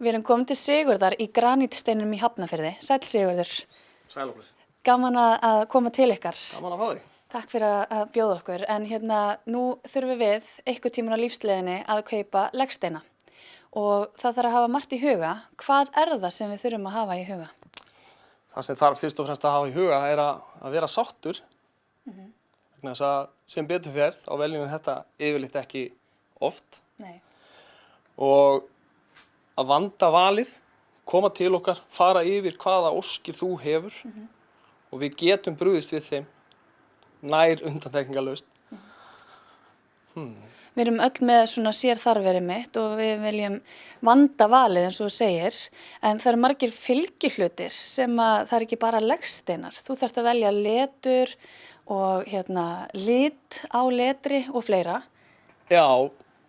Við erum komin til Sigurðar í Granítsteinum í Hafnarfirði. Sæll Sigurður. Sæl okkur. Gaman að koma til ykkar. Gaman að fá þig. Takk fyrir að bjóða okkur. En nú þurfum við einhvern tímann á lífsleiðinni að kaupa legsteina. Og það þarf að hafa margt í huga. Hvað er það sem við þurfum að hafa í huga? Það sem þarf fyrst og fremst að hafa í huga er að vera sáttur. Vegna þess að sem betur fer þá veljum við þetta yfirleitt ekki oft. Nei. Og að vanda valið, koma til okkar, fara yfir hvaða óskir þú hefur og við getum brugðist við þeim nær undantekningarlaust. Við erum öll með svona sérþarfir mitt og við viljum vanda valið eins og þú segir, en það eru margir fylgihlutir sem að það er ekki bara legsteinar. Þú þarft að velja letur og lit á letri og fleira. Já,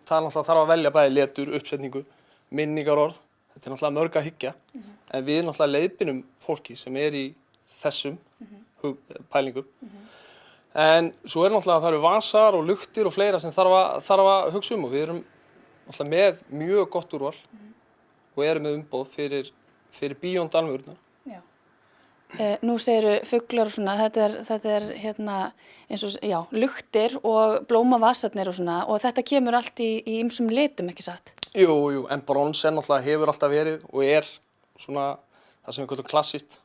það er náttúrulega þarf að velja bæði letur, uppsetningu, minningarorð. Þetta er náttúrulega mörg að hyggja, en við náttúrulega leiðbeinum fólki sem er í þessum pælingum. En svo er náttúrulega það eru vasar og luktir og fleira sem þarf að hugsa og við erum náttúrulega með mjög gott úrval og erum með umboð fyrir Beyond alvörurnar. Já. Nú segiru fuglar og svona, þetta er eins og, luktir og blómavasarnir og svona og þetta kemur allt í ýmsum litum, ekki satt? Jú, en brons náttúrulega hefur alltaf verið og er svona það sem við kallum klassískt,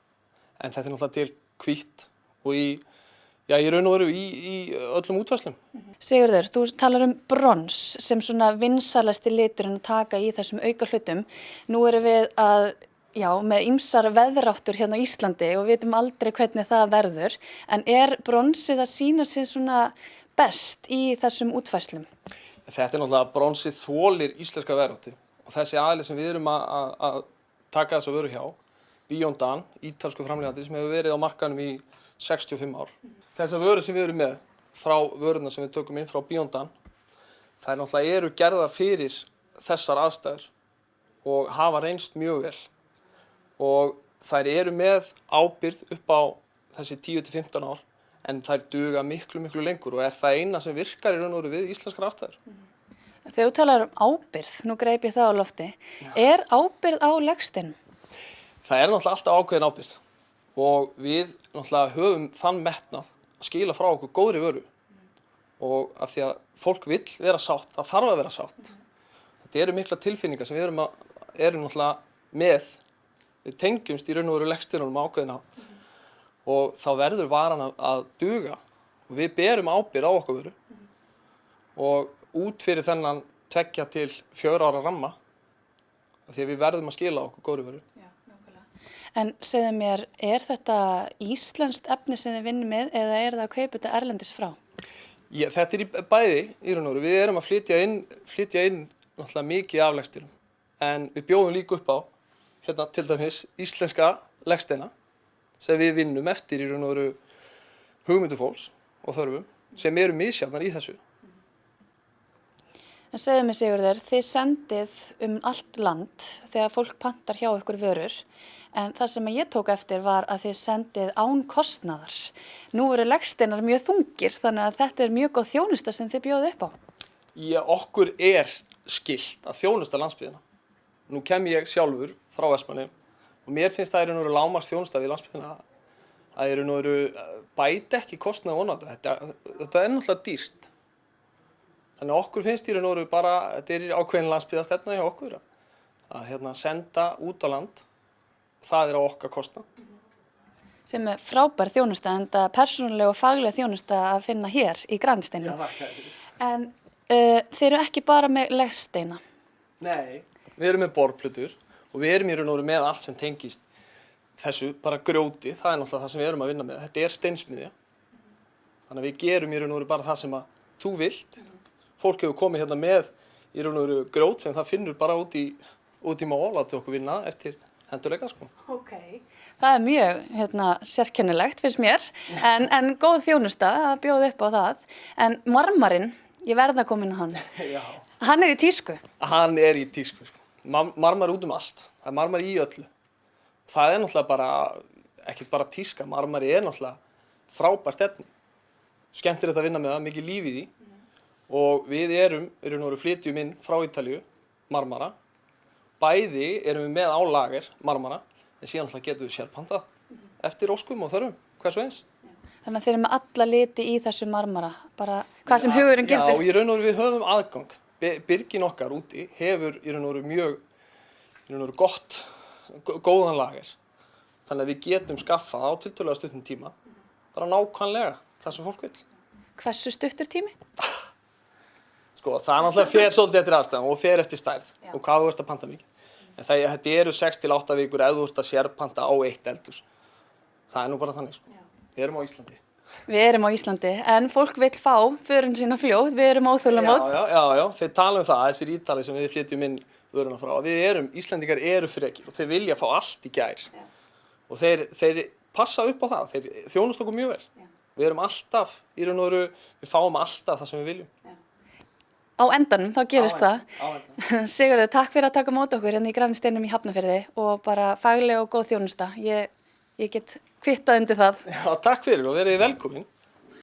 en þetta er náttúrulega til hvítt og í raun og veru í öllum útfærslum. Sigurður, þú talar brons sem svona vinsalasti liturinn að taka í þessum auka hlutum. Nú erum við með ýmsar veðráttur hérna á Íslandi og við vitum aldrei hvernig það verður, en er bronsið að sýna sig svona best í þessum útfærslum? Þetta er náttúrulega bronsið þolir íslenska veðráttu og þessi aðili sem við erum að taka þess að veru hjá, Beyond, ítalsku framleiðandi sem hefur verið á markaðnum í 65 ár. Þessar vörur sem við erum með frá vörurnar sem við tökum inn frá Beyond, þær náttúrulega eru gerðar fyrir þessar aðstæður og hafa reynst mjög vel. Og þær eru með ábyrgð upp á þessi 10-15 ár, en þær duga miklu lengur og er það eina sem virkar í raun og veru við íslenskar aðstæður. Þegar þú talar ábyrgð, nú greip ég það á lofti, er ábyrgð á legsteinum? Það er náttúrulega alltaf ákveðin ábyrgð og við náttúrulega höfum þann metnað að skila frá okkur góðri vöru og af því að fólk vill vera sátt, það þarf að vera sátt. Þetta eru mikla tilfinningar sem við erum náttúrulega með. Við tengjumst í raun og veru legsteinunum á ákveðin hátt og þá verður varan að duga og við berum ábyrgð á okkar vöru og út fyrir þennan 2 til 4 ára ramma af því að við verðum að skila okkur góðri vöru. Já, nákvæmlega. En segðu mér, er þetta íslenskt efni sem þið vinnum með eða er það að kaupa þetta erlendis frá? Þetta er í bæði í raun og veru. Við erum að flytja inn náttúrulega mikið af legsteinum en við bjóðum líka upp á til dæmis íslenska legsteina sem við vinnum eftir í raun og veru hugmyndu fólks og þörfum sem eru misjafnar í þessu. En segðu mér Sigurður, þið sendið allt land þegar fólk pantar hjá ykkur vörur, en það sem ég tók eftir var að þið sendið án kostnaðar. Nú eru legsteinar mjög þungir, þannig að þetta er mjög góð þjónusta sem þið bjóðið upp á. Okkur er skylt að þjónusta landsbyggðina. Nú kem ég sjálfur frá Vestmannaeyjum og mér finnst það í raun og veru lágmarks þjónusta við landsbyggðina að í raun og veru bæta ekki kostnað ónáta. Þetta er náttúrulega dýrt. Þannig að okkur finnst í raun og veru bara, þetta er ákveðin landsbyggðastefna hjá okkur að senda út á land og það er á okkar kostnað. Sem er frábær þjónusta, en það persónulega og faglega þjónusta að finna hér í Granítsteinum. Já, þakka þér fyrir. En þið eru ekki bara með legsteina? Nei, við erum með borplötur og við erum í raun og veru með allt sem tengist þessu, bara grjóti, það er náttúrulega það sem við erum að vinna með. Þetta er steinsmiðja, þannig að við gerum í raun og veru bara það sem að þú vilt. Fólk hefur komið hérna með í raun og veru grjót sem það finnur bara út í mál, láti okkur vinna eftir hendurleika, sko. Okay. Það er mjög sérkennilegt finnst mér, en góð þjónusta að bjóða upp á það. En marmarinn, ég verð að koma inn á hann. Já. Hann er í tísku? Hann er í tísku, sko. Marmar út allt. Það er marmar í öllu. Það er náttúrulega ekki bara tíska, marmari er náttúrulega frábært efni. Skemmtilegt að vinna með það, mikið líf í því. Og við flytjum inn frá Ítalíu marmara bæði erum við með á lager marmara, en síðan alltaf getum við sérpantað eftir óskum og þörfum, hvers og eins. Þannig að þeir eru með alla liti í þessu marmara, bara hvað sem hugurinn Já, gildir. í raun og veru við höfum aðgang. Birgin okkar úti hefur í raun og veru mjög, í raun og veru góðan lager. Þannig að við getum skaffað á tiltölulega stuttum tíma, bara nákvæmlega það sem fólk vil. Hversu stuttur tími? Sko, það náttúrulega fer svolítið eftir aðstæðum og fer eftir stærð og hvað þú ert að panta mikið. En þetta eru 6 til 8 vikur ef þú ert að sérpanta á eitt eldhús. Það er nú bara þannig, sko. Við erum á Íslandi. Við erum á Íslandi, en fólk vill fá förin sína fljótt, við erum óþolinmóð. Já, þeir tala um það, þessir Ítalir sem við flytjum inn vöruna frá. Íslendingar eru frekir og þeir vilja fá allt í gær. Og þeir passa upp á það, þeir þjónusta okkur mjög vel. Við erum alltaf, í raun og veru, við fáum alltaf það sem við viljum. Á endanum, þá gerist það. Sigurður, takk fyrir að taka mót okkur hérna í Grænsteinum í Hafnarfirði og bara fagleg og góð þjónusta. Ég get kvittað undir það. Já, takk fyrir og verið velkomin.